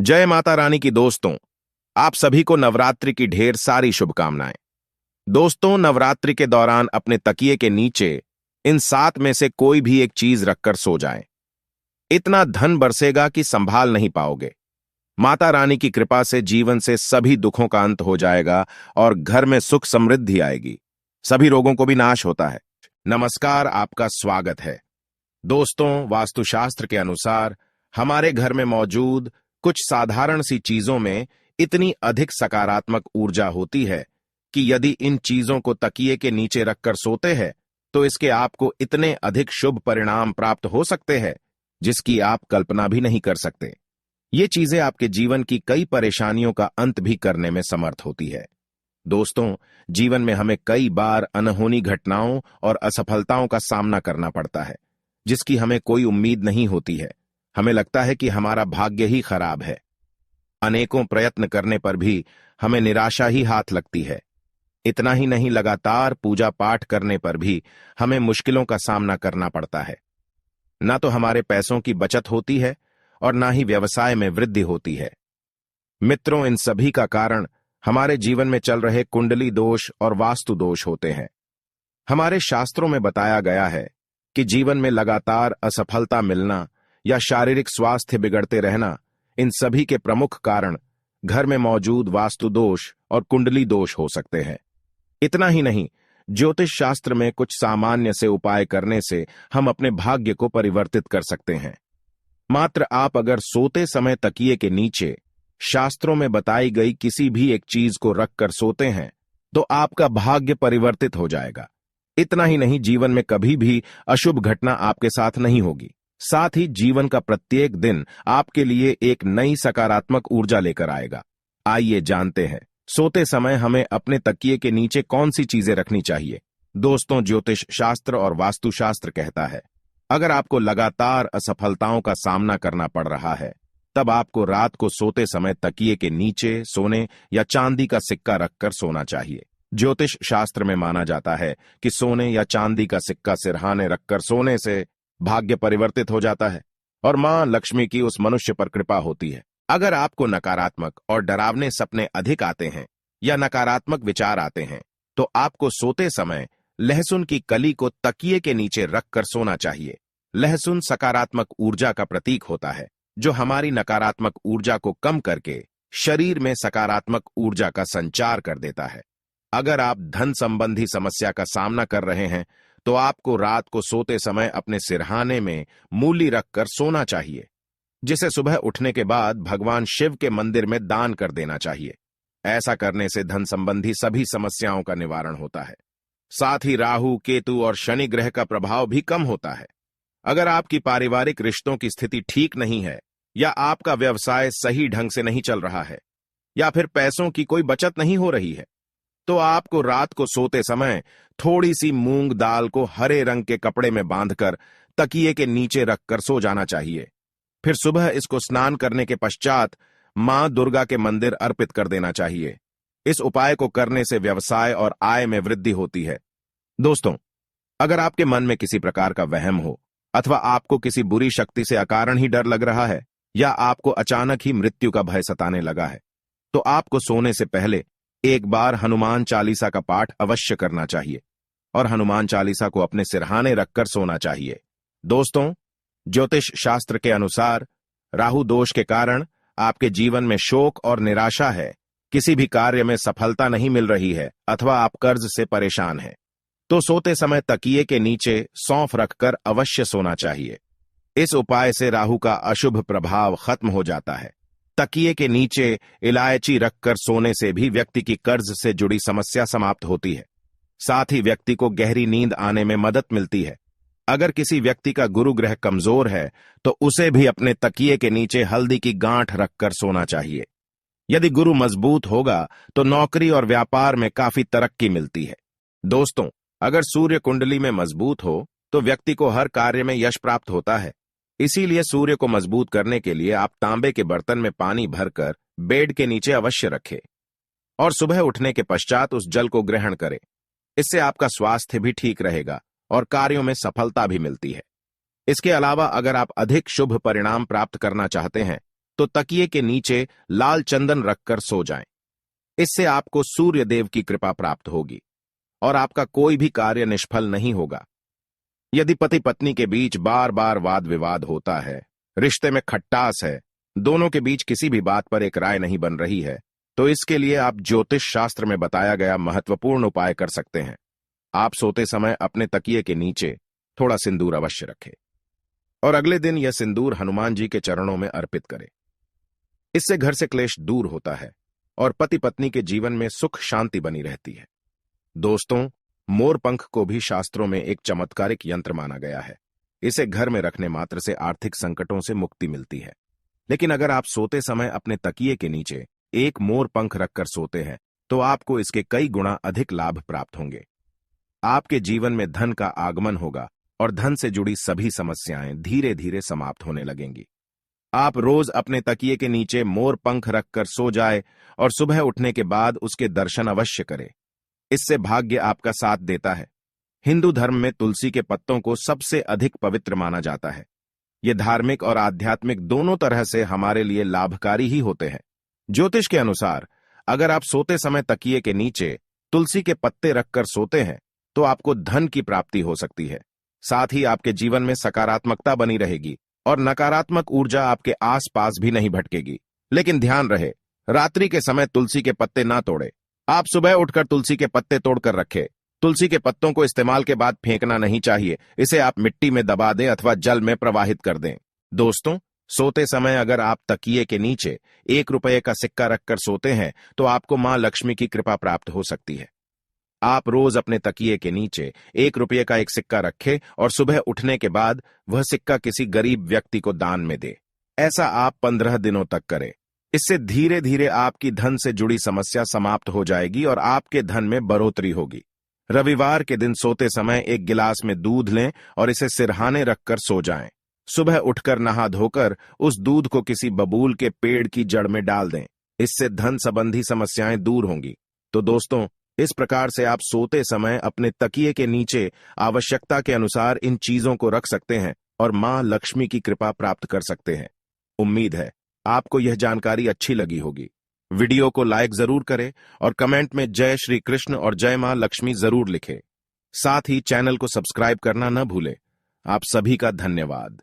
जय माता रानी की दोस्तों। आप सभी को नवरात्रि की ढेर सारी शुभकामनाएं। दोस्तों, नवरात्रि के दौरान अपने तकिए के नीचे इन 7 में से कोई भी एक चीज रखकर सो जाएं। इतना धन बरसेगा कि संभाल नहीं पाओगे। माता रानी की कृपा से जीवन से सभी दुखों का अंत हो जाएगा और घर में सुख समृद्धि आएगी। सभी रोगों को भी नाश होता है। नमस्कार, आपका स्वागत है। दोस्तों, वास्तुशास्त्र के अनुसार हमारे घर में मौजूद कुछ साधारण सी चीजों में इतनी अधिक सकारात्मक ऊर्जा होती है कि यदि इन चीजों को तकिए के नीचे रखकर सोते हैं तो इसके आपको इतने अधिक शुभ परिणाम प्राप्त हो सकते हैं जिसकी आप कल्पना भी नहीं कर सकते। ये चीजें आपके जीवन की कई परेशानियों का अंत भी करने में समर्थ होती है। दोस्तों, जीवन में हमें कई बार अनहोनी घटनाओं और असफलताओं का सामना करना पड़ता है जिसकी हमें कोई उम्मीद नहीं होती है। हमें लगता है कि हमारा भाग्य ही खराब है। अनेकों प्रयत्न करने पर भी हमें निराशा ही हाथ लगती है। इतना ही नहीं, लगातार पूजा पाठ करने पर भी हमें मुश्किलों का सामना करना पड़ता है। ना तो हमारे पैसों की बचत होती है और ना ही व्यवसाय में वृद्धि होती है। मित्रों, इन सभी का कारण हमारे जीवन में चल रहे कुंडली दोष और वास्तु दोष होते हैं। हमारे शास्त्रों में बताया गया है कि जीवन में लगातार असफलता मिलना या शारीरिक स्वास्थ्य बिगड़ते रहना, इन सभी के प्रमुख कारण घर में मौजूद वास्तु दोष और कुंडली दोष हो सकते हैं। इतना ही नहीं, ज्योतिष शास्त्र में कुछ सामान्य से उपाय करने से हम अपने भाग्य को परिवर्तित कर सकते हैं। मात्र आप अगर सोते समय तकिए के नीचे शास्त्रों में बताई गई किसी भी एक चीज को रखकर सोते हैं तो आपका भाग्य परिवर्तित हो जाएगा। इतना ही नहीं, जीवन में कभी भी अशुभ घटना आपके साथ नहीं होगी। साथ ही जीवन का प्रत्येक दिन आपके लिए एक नई सकारात्मक ऊर्जा लेकर आएगा। आइए जानते हैं, सोते समय हमें अपने तकिए के नीचे कौन सी चीजें रखनी चाहिए। दोस्तों, ज्योतिष शास्त्र और वास्तुशास्त्र कहता है, अगर आपको लगातार असफलताओं का सामना करना पड़ रहा है तब आपको रात को सोते समय तकिए के नीचे सोने या चांदी का सिक्का रखकर सोना चाहिए। ज्योतिष शास्त्र में माना जाता है कि सोने या चांदी का सिक्का सिरहाने रखकर सोने से भाग्य परिवर्तित हो जाता है और मां लक्ष्मी की उस मनुष्य पर कृपा होती है। अगर आपको नकारात्मक और डरावने सपने अधिक आते हैं या नकारात्मक विचार आते हैं तो आपको सोते समय लहसुन की कली को तकिए के नीचे रखकर सोना चाहिए। लहसुन सकारात्मक ऊर्जा का प्रतीक होता है जो हमारी नकारात्मक ऊर्जा को कम करके शरीर में सकारात्मक ऊर्जा का संचार कर देता है। अगर आप धन संबंधी समस्या का सामना कर रहे हैं तो आपको रात को सोते समय अपने सिरहाने में मूली रखकर सोना चाहिए, जिसे सुबह उठने के बाद भगवान शिव के मंदिर में दान कर देना चाहिए। ऐसा करने से धन संबंधी सभी समस्याओं का निवारण होता है। साथ ही राहु, केतु और शनि ग्रह का प्रभाव भी कम होता है। अगर आपकी पारिवारिक रिश्तों की स्थिति ठीक नहीं है या आपका व्यवसाय सही ढंग से नहीं चल रहा है या फिर पैसों की कोई बचत नहीं हो रही है तो आपको रात को सोते समय थोड़ी सी मूंग दाल को हरे रंग के कपड़े में बांधकर तकिए के नीचे रखकर सो जाना चाहिए। फिर सुबह इसको स्नान करने के पश्चात मां दुर्गा के मंदिर अर्पित कर देना चाहिए। इस उपाय को करने से व्यवसाय और आय में वृद्धि होती है। दोस्तों, अगर आपके मन में किसी प्रकार का वहम हो अथवा आपको किसी बुरी शक्ति से अकारण ही डर लग रहा है या आपको अचानक ही मृत्यु का भय सताने लगा है तो आपको सोने से पहले एक बार हनुमान चालीसा का पाठ अवश्य करना चाहिए और हनुमान चालीसा को अपने सिरहाने रखकर सोना चाहिए। दोस्तों, ज्योतिष शास्त्र के अनुसार राहु दोष के कारण आपके जीवन में शोक और निराशा है, किसी भी कार्य में सफलता नहीं मिल रही है अथवा आप कर्ज से परेशान हैं तो सोते समय तकिए के नीचे सौंफ रखकर अवश्य सोना चाहिए। इस उपाय से राहु का अशुभ प्रभाव खत्म हो जाता है। तकिए के नीचे इलायची रखकर सोने से भी व्यक्ति की कर्ज से जुड़ी समस्या समाप्त होती है। साथ ही व्यक्ति को गहरी नींद आने में मदद मिलती है। अगर किसी व्यक्ति का गुरु ग्रह कमजोर है तो उसे भी अपने तकिए के नीचे हल्दी की गांठ रखकर सोना चाहिए। यदि गुरु मजबूत होगा तो नौकरी और व्यापार में काफी तरक्की मिलती है। दोस्तों, अगर सूर्य कुंडली में मजबूत हो तो व्यक्ति को हर कार्य में यश प्राप्त होता है। इसीलिए सूर्य को मजबूत करने के लिए आप तांबे के बर्तन में पानी भरकर बेड के नीचे अवश्य रखें और सुबह उठने के पश्चात उस जल को ग्रहण करें। इससे आपका स्वास्थ्य भी ठीक रहेगा और कार्यों में सफलता भी मिलती है। इसके अलावा अगर आप अधिक शुभ परिणाम प्राप्त करना चाहते हैं तो तकिए के नीचे लाल चंदन रखकर सो जाएं। इससे आपको सूर्य देव की कृपा प्राप्त होगी और आपका कोई भी कार्य निष्फल नहीं होगा। यदि पति पत्नी के बीच बार बार वाद विवाद होता है, रिश्ते में खट्टास है, दोनों के बीच किसी भी बात पर एक राय नहीं बन रही है, तो इसके लिए आप ज्योतिष शास्त्र में बताया गया महत्वपूर्ण उपाय कर सकते हैं। आप सोते समय अपने तकिए के नीचे थोड़ा सिंदूर अवश्य रखें और अगले दिन यह सिंदूर हनुमान जी के चरणों में अर्पित करें। इससे घर से क्लेश दूर होता है और पति पत्नी के जीवन में सुख शांति बनी रहती है। दोस्तों, मोर पंख को भी शास्त्रों में एक चमत्कारिक यंत्र माना गया है। इसे घर में रखने मात्र से आर्थिक संकटों से मुक्ति मिलती है। लेकिन अगर आप सोते समय अपने तकिए के नीचे एक मोर पंख रखकर सोते हैं, तो आपको इसके कई गुना अधिक लाभ प्राप्त होंगे। आपके जीवन में धन का आगमन होगा और धन से जुड़ी सभी समस्याएं धीरे धीरे समाप्त होने लगेंगी। आप रोज अपने तकिए के नीचे मोर पंख रखकर सो जाए और सुबह उठने के बाद उसके दर्शन अवश्य करें। इससे भाग्य आपका साथ देता है। हिंदू धर्म में तुलसी के पत्तों को सबसे अधिक पवित्र माना जाता है। ये धार्मिक और आध्यात्मिक दोनों तरह से हमारे लिए लाभकारी ही होते हैं। ज्योतिष के अनुसार अगर आप सोते समय तकिए के नीचे तुलसी के पत्ते रखकर सोते हैं, तो आपको धन की प्राप्ति हो सकती है। साथ ही आपके जीवन में सकारात्मकता बनी रहेगी और नकारात्मक ऊर्जा आपके आसपास भी नहीं भटकेगी। लेकिन ध्यान रहे, रात्रि के समय तुलसी के पत्ते ना तोड़े। आप सुबह उठकर तुलसी के पत्ते तोड़कर रखें। तुलसी के पत्तों को इस्तेमाल के बाद फेंकना नहीं चाहिए। इसे आप मिट्टी में दबा दें अथवा जल में प्रवाहित कर दें। दोस्तों, सोते समय अगर आप तकिए के नीचे 1 रुपये का सिक्का रखकर सोते हैं, तो आपको मां लक्ष्मी की कृपा प्राप्त हो सकती है। आप रोज अपने तकिए के नीचे 1 रुपये का एक सिक्का रखें और सुबह उठने के बाद वह सिक्का किसी गरीब व्यक्ति को दान में दे। ऐसा आप 15 दिनों तक करें। इससे धीरे धीरे आपकी धन से जुड़ी समस्या समाप्त हो जाएगी और आपके धन में बढ़ोतरी होगी। रविवार के दिन सोते समय एक गिलास में दूध लें और इसे सिरहाने रखकर सो जाएं। सुबह उठकर नहा धोकर उस दूध को किसी बबूल के पेड़ की जड़ में डाल दें। इससे धन संबंधी समस्याएं दूर होंगी। तो दोस्तों, इस प्रकार से आप सोते समय अपने तकिए के नीचे आवश्यकता के अनुसार इन चीजों को रख सकते हैं और मां लक्ष्मी की कृपा प्राप्त कर सकते हैं। उम्मीद है आपको यह जानकारी अच्छी लगी होगी। वीडियो को लाइक जरूर करें और कमेंट में जय श्री कृष्ण और जय मां लक्ष्मी जरूर लिखें। साथ ही चैनल को सब्सक्राइब करना न भूलें। आप सभी का धन्यवाद।